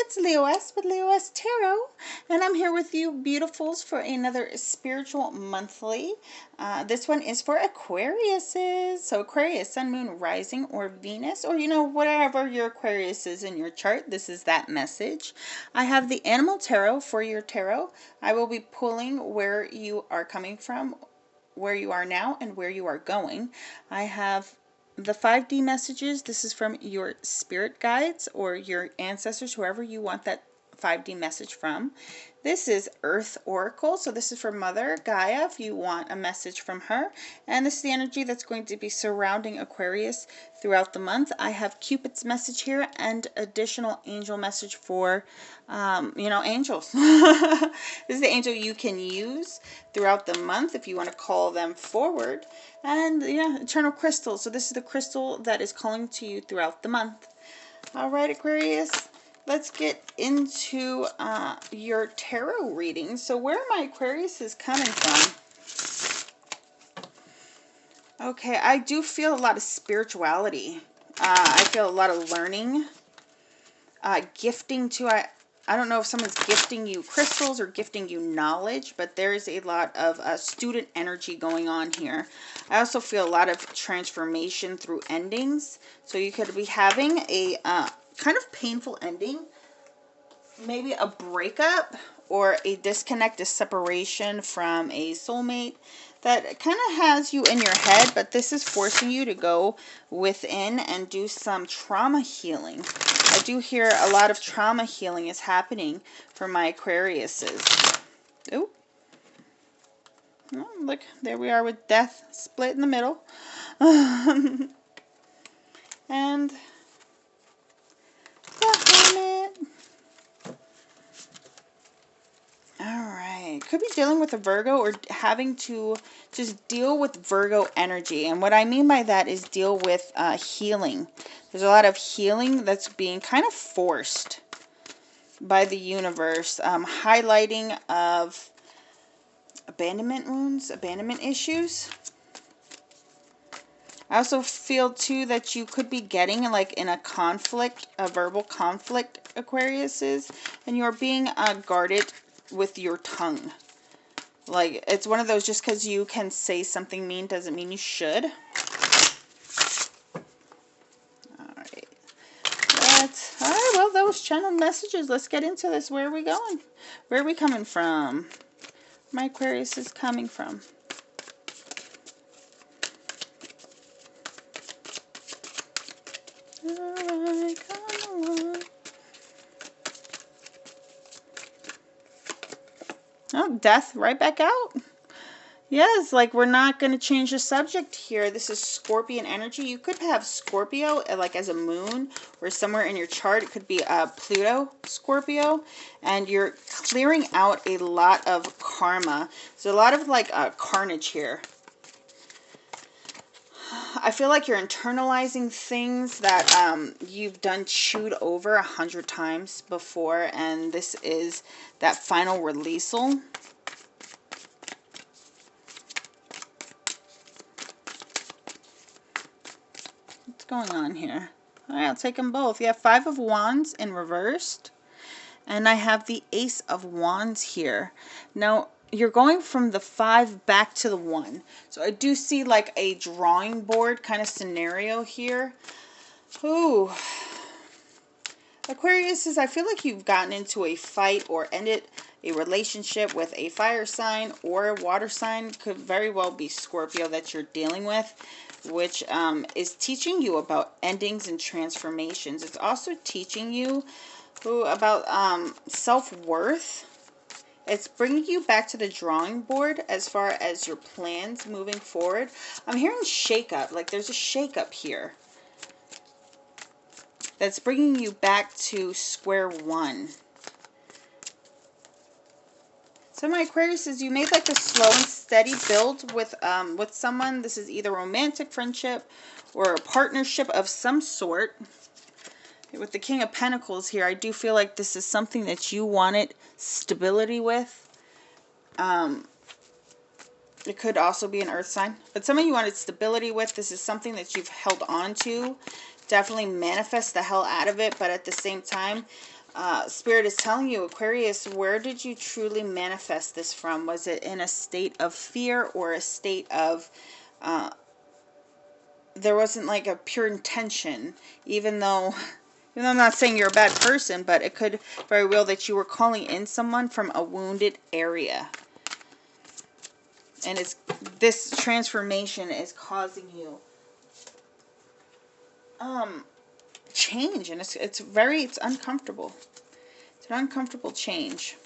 it's Leoess with Leoess Tarot, and I'm here with you beautifuls for another spiritual monthly. This one is for Aquariuses. So Aquarius, Sun, Moon, Rising, or Venus, or whatever your Aquarius is in your chart, this is that message. I have the Animal Tarot for your tarot. I will be pulling where you are coming from, where you are now, and where you are going. I have the 5D messages. This is from your spirit guides or your ancestors, whoever you want that 5D message from. This is Earth Oracle, so this is for Mother Gaia if you want a message from her. And this is the energy that's going to be surrounding Aquarius throughout the month. I have Cupid's message here and additional angel message for, angels. This is the angel you can use throughout the month if you want to call them forward. And yeah, eternal crystal. So this is the crystal that is calling to you throughout the month. All right, Aquarius, let's get into your tarot reading. So where my Aquarius is coming from? Okay, I do feel a lot of spirituality. I feel a lot of learning, gifting too. I don't know if someone's gifting you crystals or gifting you knowledge, but there is a lot of student energy going on here. I also feel a lot of transformation through endings. So you could be having a kind of painful ending, maybe a breakup or a disconnect, a separation from a soulmate that kind of has you in your head, but this is forcing you to go within and do some trauma healing. I do hear a lot of trauma healing is happening for my Aquariuses. Ooh. Oh, look, there we are with death split in the middle. And the Hermit. Alright, could be dealing with a Virgo or having to just deal with Virgo energy. And what I mean by that is deal with healing. There's a lot of healing that's being kind of forced by the universe. Highlighting of abandonment wounds, abandonment issues. I also feel too that you could be getting like in a conflict, a verbal conflict, Aquariuses, and you're being guarded with your tongue. Like, it's one of those, just because you can say something mean doesn't mean you should. Alright, well, those channel messages. Let's get into this. Where are we going? Where are we coming from? My Aquarius is coming from. Alright, come on. Oh, death right back out. Yes, like we're not going to change the subject here. This is Scorpion energy. You could have Scorpio like as a moon or somewhere in your chart. It could be Pluto Scorpio. And you're clearing out a lot of karma. There's a lot of like carnage here. I feel like you're internalizing things that you've done chewed over 100 times before, and this is that final releasal. What's going on here? All right, I'll take them both. You have 5 of Wands in reversed, and I have the Ace of Wands here. Now, you're going from the 5 back to the 1. So I do see like a drawing board kind of scenario here. Ooh. Aquarius, I feel like you've gotten into a fight or ended a relationship with a fire sign or a water sign. Could very well be Scorpio that you're dealing with, which is teaching you about endings and transformations. It's also teaching you about self-worth. It's bringing you back to the drawing board as far as your plans moving forward. I'm hearing shake-up, like there's a shake-up here. That's bringing you back to square one. So my Aquarius is you made like a slow and steady build with someone. This is either romantic friendship or a partnership of some sort. With the King of Pentacles here, I do feel like this is something that you wanted stability with. It could also be an earth sign, but some of you wanted stability with. This is something that you've held on to. Definitely manifest the hell out of it, but at the same time, Spirit is telling you, Aquarius, where did you truly manifest this from? Was it in a state of fear or a state of, there wasn't like a pure intention, even though I'm not saying you're a bad person, but it could very well that you were calling in someone from a wounded area. And this transformation is causing you change, and it's uncomfortable. It's an uncomfortable change.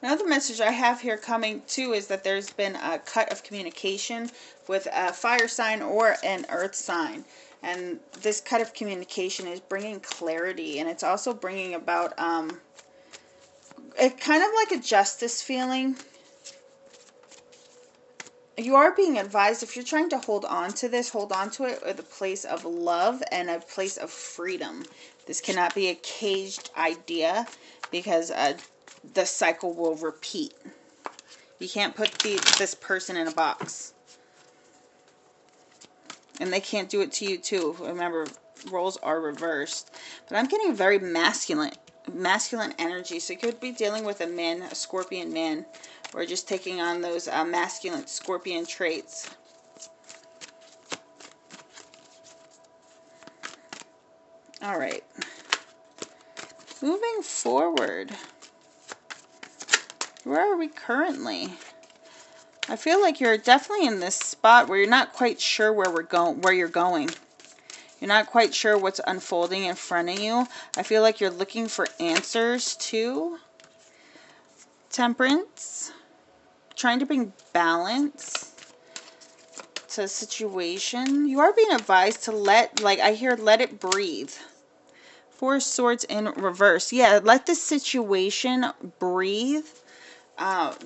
Another message I have here coming too is that there's been a cut of communication with a fire sign or an earth sign. And this cut of communication is bringing clarity, and it's also bringing about it kind of like a justice feeling. You are being advised, if you're trying to hold on to this, hold on to it with a place of love and a place of freedom. This cannot be a caged idea, because the cycle will repeat. You can't put this person in a box. And they can't do it to you too. Remember, roles are reversed. But I'm getting very masculine energy. So you could be dealing with a man, a Scorpion man, or just taking on those masculine Scorpion traits. All right. Moving forward. Where are we currently? I feel like you're definitely in this spot where you're not quite sure where you're going. You're not quite sure what's unfolding in front of you. I feel like you're looking for answers too. Temperance. Trying to bring balance to a situation. You are being advised to let it breathe. Four of Swords in reverse. Yeah, let this situation breathe.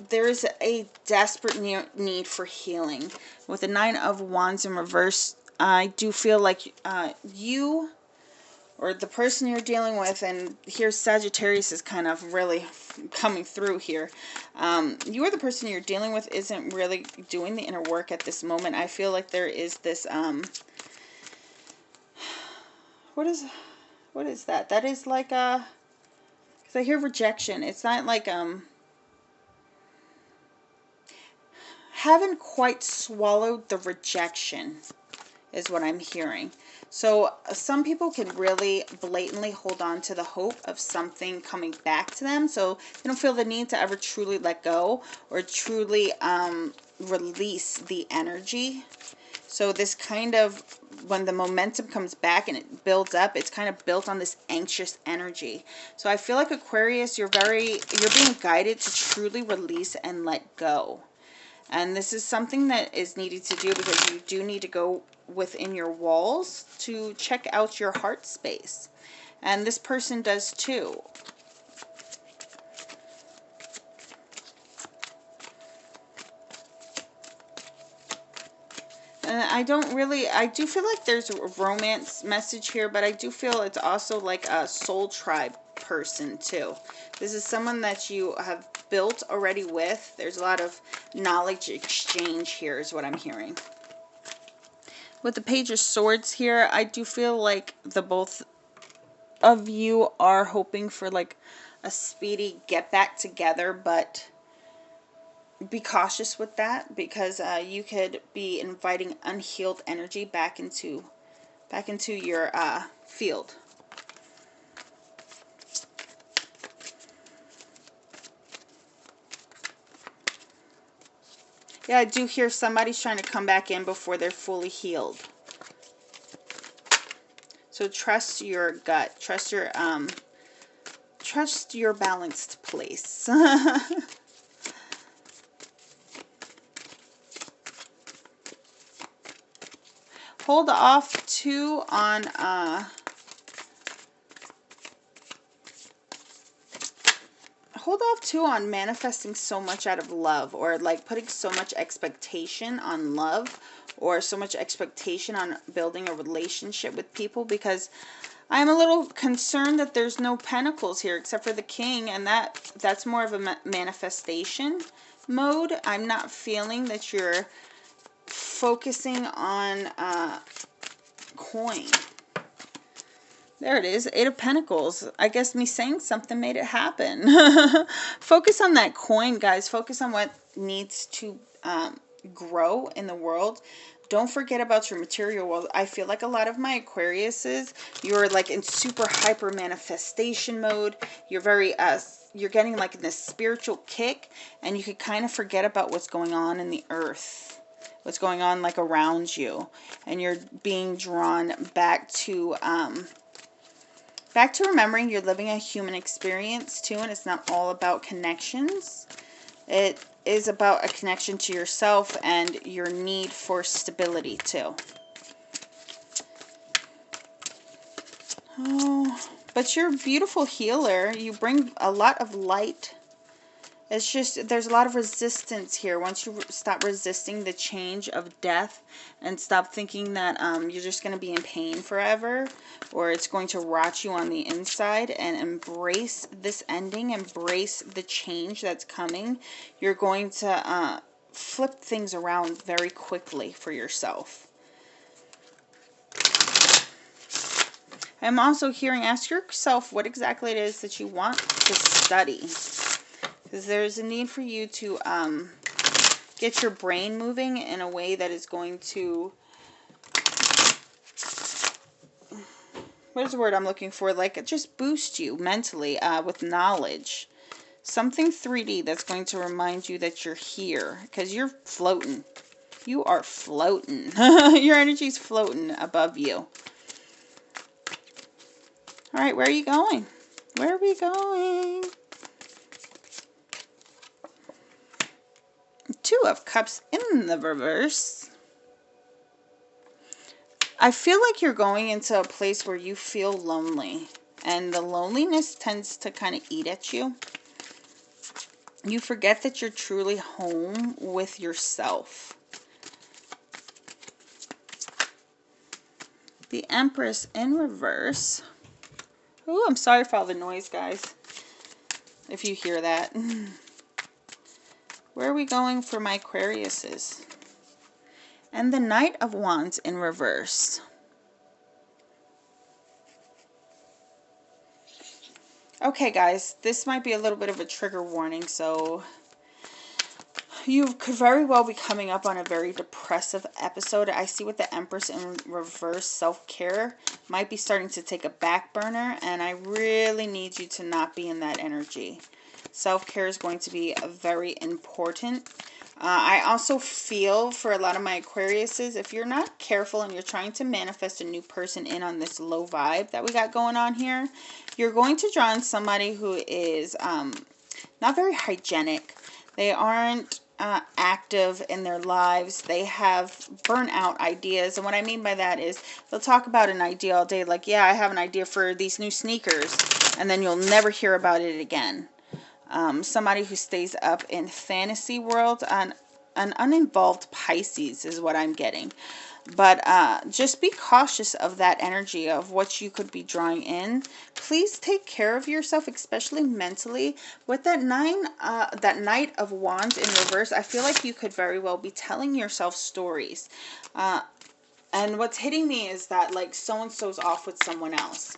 There is a desperate need for healing. With the Nine of Wands in reverse, I do feel like you or the person you're dealing with, and here Sagittarius is kind of really coming through here. You or the person you're dealing with isn't really doing the inner work at this moment. I feel like there is this, what is that? That is like because I hear rejection. It's not like, haven't quite swallowed the rejection is what I'm hearing. So some people can really blatantly hold on to the hope of something coming back to them, so they don't feel the need to ever truly let go or truly release the energy. So this kind of, when the momentum comes back and it builds up, it's kind of built on this anxious energy. So I feel like Aquarius, you're being guided to truly release and let go. And this is something that is needed to do, because you do need to go within your walls to check out your heart space. And this person does too. And I do feel like there's a romance message here, but I do feel it's also like a soul tribe person too. This is someone that you have built already with. There's a lot of knowledge exchange here is what I'm hearing. With the Page of Swords here, I do feel like the both of you are hoping for like a speedy get back together, but be cautious with that, because you could be inviting unhealed energy back into your field. Yeah, I do hear somebody's trying to come back in before they're fully healed. So trust your gut. Trust your balanced place. Hold off too on manifesting so much out of love, or like putting so much expectation on love, or so much expectation on building a relationship with people, because I'm a little concerned that there's no pentacles here except for the King, and that's more of a manifestation mode. I'm not feeling that you're focusing on coin. There it is, Eight of Pentacles. I guess me saying something made it happen. Focus on that coin, guys. Focus on what needs to grow in the world. Don't forget about your material world. I feel like a lot of my Aquariuses, you're like in super hyper manifestation mode. You're very, you're getting like this spiritual kick, and you could kind of forget about what's going on in the earth. What's going on like around you. And you're being drawn back to remembering you're living a human experience too, and it's not all about connections. It is about a connection to yourself and your need for stability too. Oh, but you're a beautiful healer. You bring a lot of light. It's just, there's a lot of resistance here. Once you stop resisting the change of death and stop thinking that you're just going to be in pain forever, or it's going to rot you on the inside, and embrace this ending, embrace the change that's coming, you're going to flip things around very quickly for yourself. I'm also hearing, ask yourself what exactly it is that you want to study. Because there's a need for you to get your brain moving in a way that is going to, what is the word I'm looking for? Like, just boost you mentally with knowledge. Something 3D that's going to remind you that you're here. Because you're floating. You are floating. Your energy's floating above you. Alright, where are you going? Where are we going? Two of Cups in the reverse. I feel like you're going into a place where you feel lonely. And the loneliness tends to kind of eat at you. You forget that you're truly home with yourself. The Empress in reverse. Oh, I'm sorry for all the noise, guys. If you hear that. Where are we going for my Aquariuses? And the Knight of Wands in reverse. Okay, guys, this might be a little bit of a trigger warning, so you could very well be coming up on a very depressive episode. I see with the Empress in reverse, self-care might be starting to take a back burner, and I really need you to not be in that energy. Self-care is going to be very important. I also feel for a lot of my Aquariuses, if you're not careful and you're trying to manifest a new person in on this low vibe that we got going on here, you're going to draw in somebody who is not very hygienic. They aren't active in their lives. They have burnout ideas. And what I mean by that is they'll talk about an idea all day. Like, yeah, I have an idea for these new sneakers. And then you'll never hear about it again. Somebody who stays up in fantasy world, an uninvolved Pisces is what I'm getting. But just be cautious of that energy of what you could be drawing in. Please take care of yourself, especially mentally. With that Knight of Wands in reverse, I feel like you could very well be telling yourself stories. And what's hitting me is that like so-and-so's off with someone else.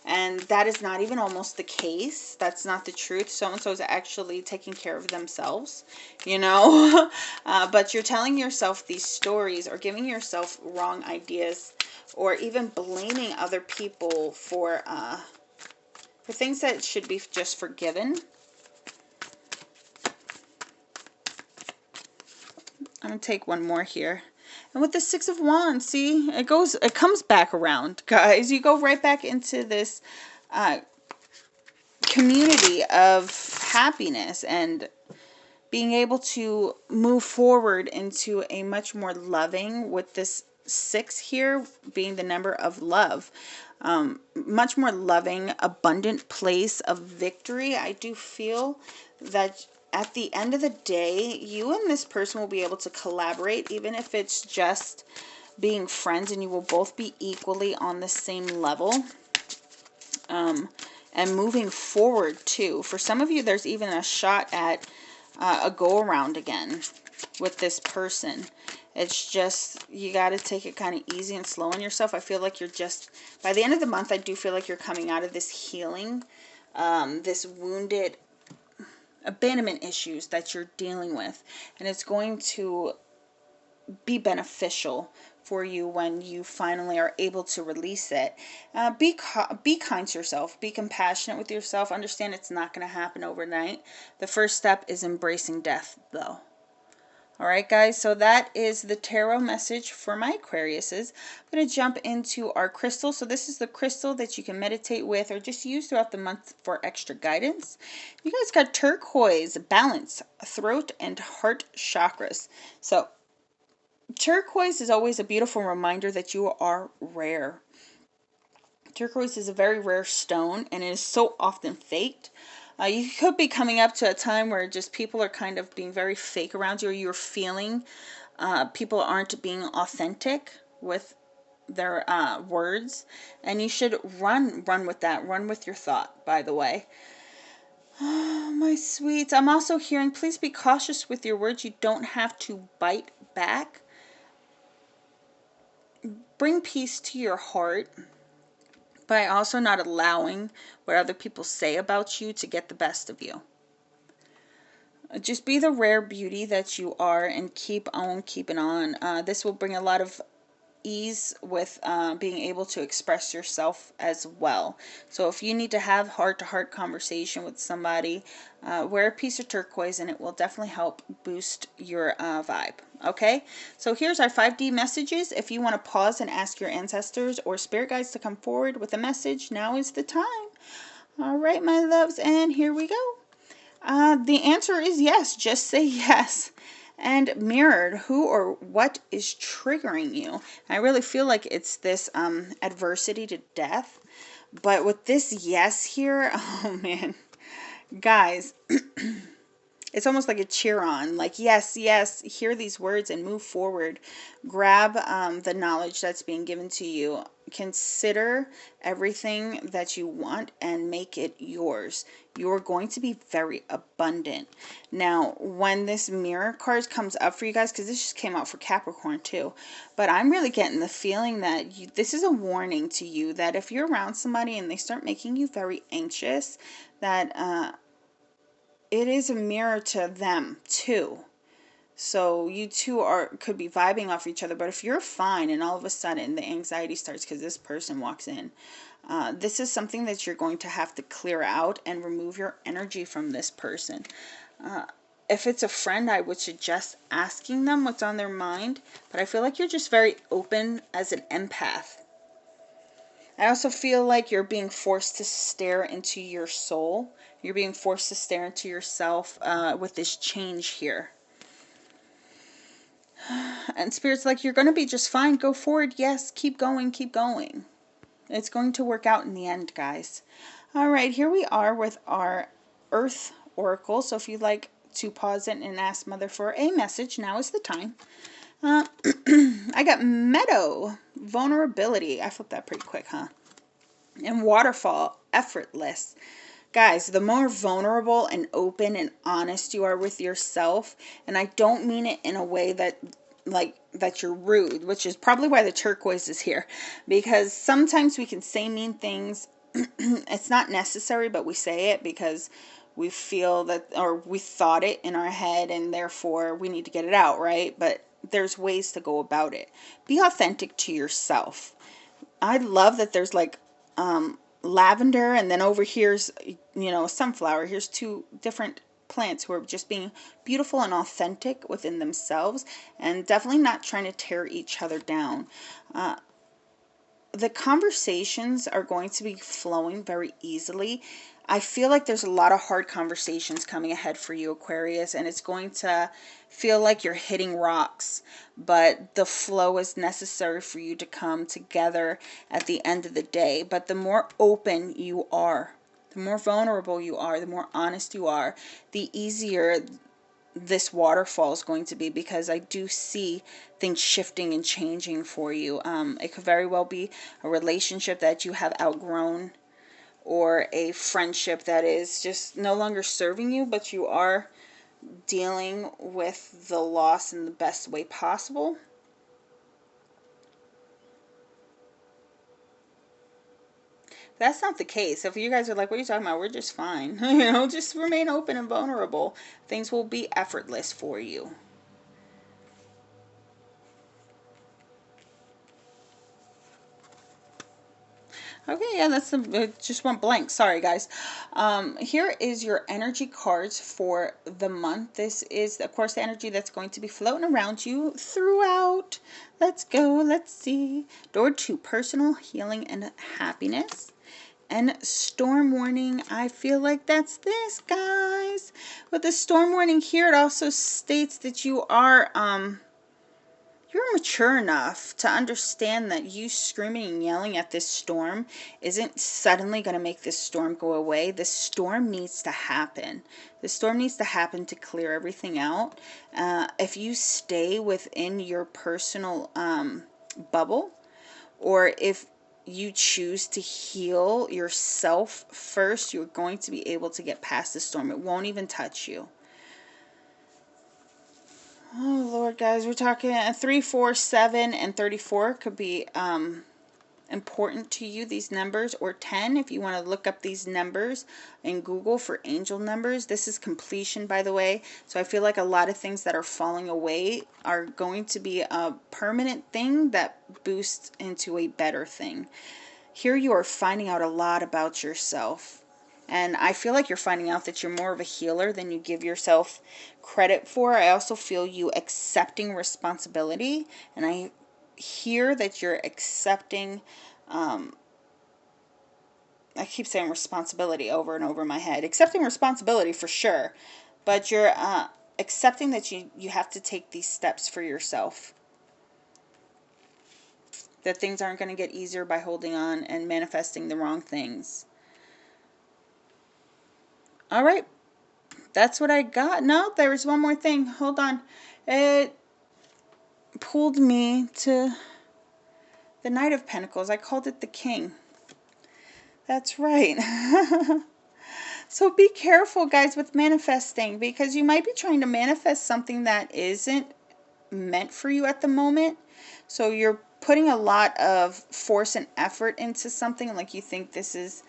And that is not even almost the case. That's not the truth. So-and-so is actually taking care of themselves, you know. But you're telling yourself these stories or giving yourself wrong ideas, or even blaming other people for things that should be just forgiven. I'm going to take one more here. And with the Six of Wands, see, it comes back around, guys. You go right back into this community of happiness and being able to move forward into a much more loving, with this 6 here being the number of love, much more loving, abundant place of victory. I do feel that at the end of the day, you and this person will be able to collaborate, even if it's just being friends, and you will both be equally on the same level. And moving forward too. For some of you, there's even a shot at a go-around again with this person. It's just, you got to take it kind of easy and slow on yourself. I feel like you're just, by the end of the month, I do feel like you're coming out of this healing, this wounded abandonment issues that you're dealing with. And it's going to be beneficial for you when you finally are able to release it. Be kind to yourself. Be compassionate with yourself. Understand it's not going to happen overnight. The first step is embracing death, though. All right, guys, so that is the tarot message for my Aquariuses. I'm going to jump into our crystal. So this is the crystal that you can meditate with or just use throughout the month for extra guidance. You guys got turquoise, balance, throat, and heart chakras. So turquoise is always a beautiful reminder that you are rare. Turquoise is a very rare stone, and it is so often faked. You could be coming up to a time where just people are kind of being very fake around you, or you're feeling people aren't being authentic with their words, and you should run with that. Run with your thought, by the way. Oh, my sweets. I'm also hearing, please be cautious with your words. You don't have to bite back. Bring peace to your heart by also not allowing what other people say about you to get the best of you. Just be the rare beauty that you are and keep on keeping on. This will bring a lot of ease with being able to express yourself as well. So if you need to have heart-to-heart conversation with somebody, wear a piece of turquoise and it will definitely help boost your vibe. Okay, so here's our 5D messages. If you want to pause and ask your ancestors or spirit guides to come forward with a message, now is the time. All right, my loves, and here we go. The answer is yes. Just say yes. And mirrored, who or what is triggering you? I really feel like it's this adversity to death. But with this yes here, oh man, guys, it's almost like a cheer on. Like, yes, yes, hear these words and move forward. Grab the knowledge that's being given to you. Consider everything that you want and make it yours. You're going to be very abundant. Now, when this mirror card comes up for you guys, because this just came out for Capricorn too, but I'm really getting the feeling that this is a warning to you that if you're around somebody and they start making you very anxious, that it is a mirror to them too. So you two could be vibing off each other, but if you're fine and all of a sudden the anxiety starts because this person walks in, this is something that you're going to have to clear out and remove your energy from this person. If it's a friend, I would suggest asking them what's on their mind, but I feel like you're just very open as an empath. I also feel like you're being forced to stare into your soul. You're being forced to stare into yourself with this change here. And Spirit's like, you're going to be just fine. Go forward. Yes, keep going, keep going. It's going to work out in the end, guys. All right, here we are with our Earth Oracle. So if you'd like to pause it and ask Mother for a message, now is the time. I got Meadow, vulnerability. I flipped that pretty quick, huh? And Waterfall, effortless. Guys, the more vulnerable and open and honest you are with yourself, and I don't mean it in a way that that you're rude, which is probably why the turquoise is here, because sometimes we can say mean things. It's not necessary, but we say it because we feel that, or we thought it in our head, and therefore we need to get it out, right? But there's ways to go about it. Be authentic to yourself. I love that there's like lavender, and then over here's, you know, sunflower. Here's two different plants who are just being beautiful and authentic within themselves, and definitely not trying to tear each other down. The conversations are going to be flowing very easily. I feel like there's a lot of hard conversations coming ahead for you, Aquarius, and it's going to feel like you're hitting rocks, but the flow is necessary for you to come together at the end of the day. But the more open you are, the more vulnerable you are, the more honest you are, the easier this waterfall is going to be, because I do see things shifting and changing for you. It could very well be a relationship that you have outgrown, or a friendship that is just no longer serving you, but you are dealing with the loss in the best way possible. That's not the case. If you guys are like, what are you talking about? We're just fine. Just remain open and vulnerable. Things will be effortless for you. Okay, yeah, that's just went blank. Sorry, guys. Here is your energy cards for the month. This is, of course, the energy that's going to be floating around you throughout. Let's go. Let's see. Door to personal healing and happiness. And storm warning, I feel like that's this, guys. With the storm warning here, it also states that you're mature enough to understand that you screaming and yelling at this storm isn't suddenly going to make this storm go away. This storm needs to happen. The storm needs to happen to clear everything out. If you stay within your personal bubble, or if you choose to heal yourself first, you're going to be able to get past the storm. It won't even touch you. Oh, Lord, guys, we're talking 3, 4, 7, and 34 could be important to you, these numbers, or 10 if you want to look up these numbers in Google for angel numbers. This is completion, by the way, so I feel like a lot of things that are falling away are going to be a permanent thing that boosts into a better thing. Here you are finding out a lot about yourself. And I feel like you're finding out that you're more of a healer than you give yourself credit for. I also feel you accepting responsibility. And I hear that you're accepting, I keep saying responsibility over and over in my head. Accepting responsibility for sure. But you're accepting that you have to take these steps for yourself. That things aren't going to get easier by holding on and manifesting the wrong things. All right. That's what I got. No, there was one more thing. Hold on. It pulled me to the Knight of Pentacles. I called it the King. That's right. So be careful, guys, with manifesting, because you might be trying to manifest something that isn't meant for you at the moment. So you're putting a lot of force and effort into something, like you think this is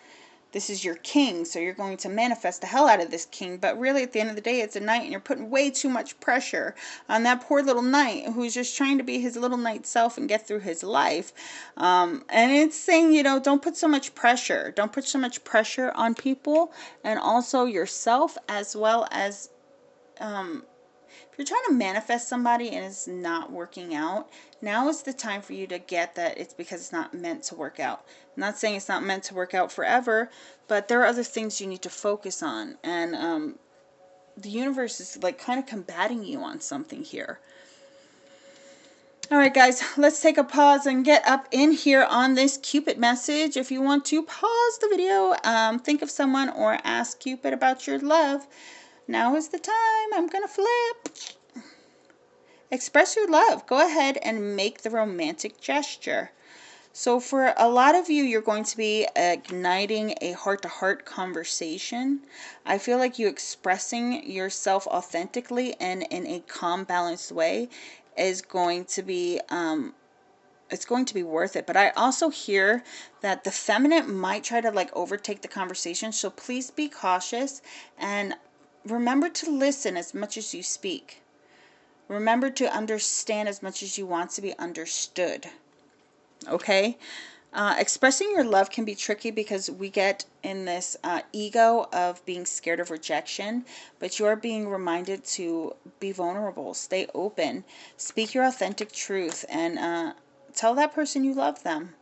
your king, so you're going to manifest the hell out of this king. But really, at the end of the day, it's a knight, and you're putting way too much pressure on that poor little knight who's just trying to be his little knight self and get through his life. And it's saying, don't put so much pressure. Don't put so much pressure on people, and also yourself, as well as if you're trying to manifest somebody and it's not working out, now is the time for you to get that it's because it's not meant to work out. I'm not saying it's not meant to work out forever, but there are other things you need to focus on. And the universe is like kind of combating you on something here. All right, guys, let's take a pause and get up in here on this Cupid message. If you want to pause the video, think of someone or ask Cupid about your love. Now is the time. I'm going to flip. Express your love. Go ahead and make the romantic gesture. So for a lot of you, you're going to be igniting a heart-to-heart conversation. I feel like you expressing yourself authentically and in a calm, balanced way is going to be it's going to be worth it. But I also hear that the feminine might try to overtake the conversation. So please be cautious and remember to listen as much as you speak. Remember to understand as much as you want to be understood. Okay? Expressing your love can be tricky because we get in this ego of being scared of rejection, but you're being reminded to be vulnerable, stay open, speak your authentic truth, and tell that person you love them.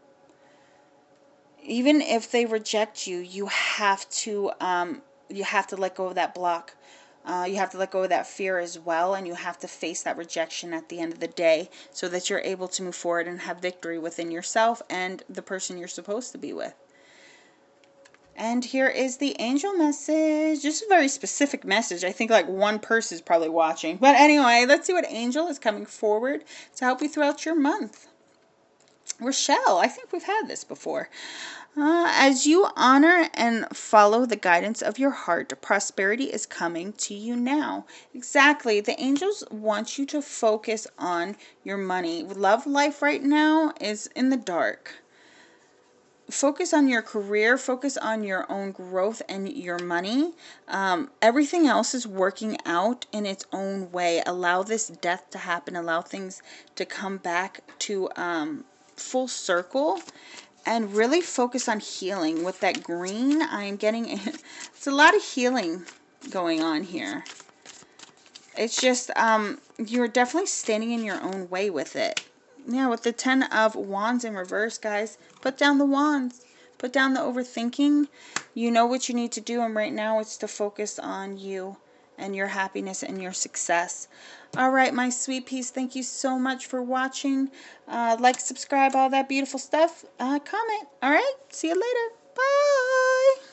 Even if they reject you, you have to let go of that block. You have to let go of that fear as well, and you have to face that rejection at the end of the day so that you're able to move forward and have victory within yourself and the person you're supposed to be with. And here is the angel message. Just a very specific message. I think one person is probably watching. But anyway, let's see what angel is coming forward to help you throughout your month. Rochelle, I think we've had this before. As you honor and follow the guidance of your heart, prosperity is coming to you now. Exactly. The angels want you to focus on your money. Love life right now is in the dark. Focus on your career, focus on your own growth and your money. Everything else is working out in its own way. Allow this death to happen. Allow things to come back to full circle. And really focus on healing. With that green, I'm getting, it's a lot of healing going on here. It's just, you're definitely standing in your own way with it. Yeah, with the 10 of Wands in reverse, guys, put down the wands. Put down the overthinking. You know what you need to do, and right now it's to focus on you and your happiness and your success. All right, my sweet peas, thank you so much for watching. Like, subscribe, all that beautiful stuff. Comment. All right, see you later. Bye.